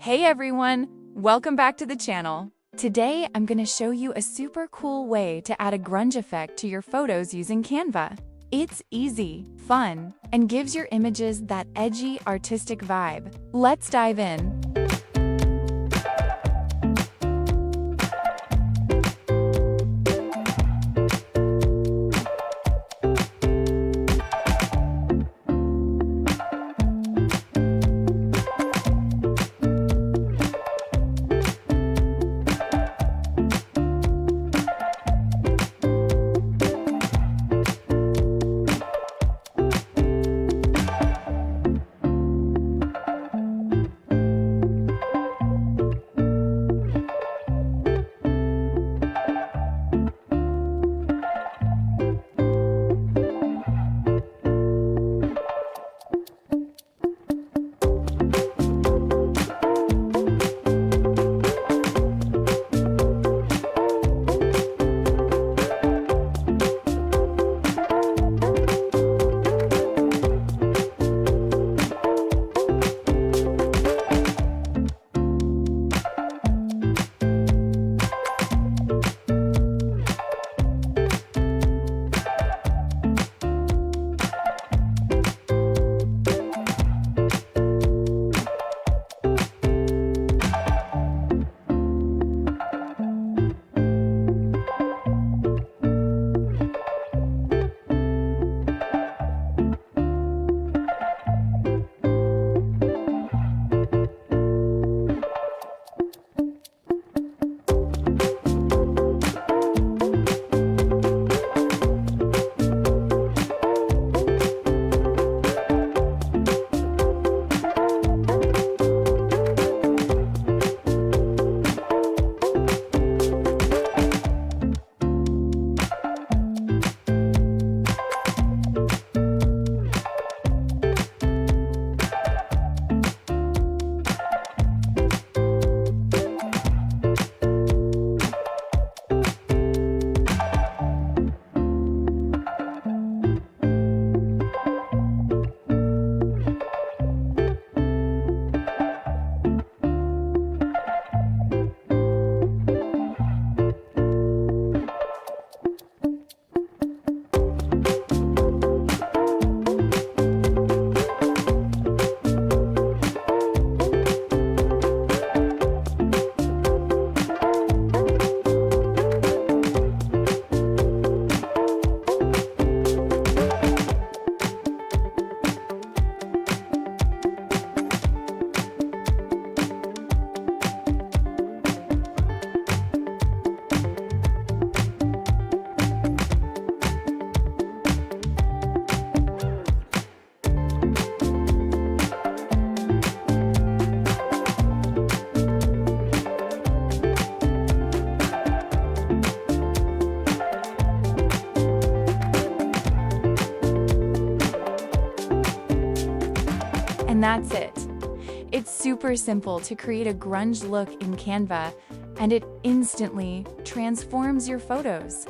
Hey everyone, welcome back to the channel. Today I'm going to show you a super cool way to add a grunge effect to your photos using Canva. It's easy, fun, and gives your images that edgy, artistic vibe. Let's dive in. And that's it. It's super simple to create a grunge look in Canva, and it instantly transforms your photos.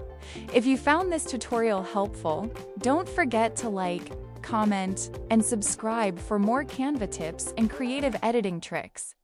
If you found this tutorial helpful, don't forget to like, comment, and subscribe for more Canva tips and creative editing tricks.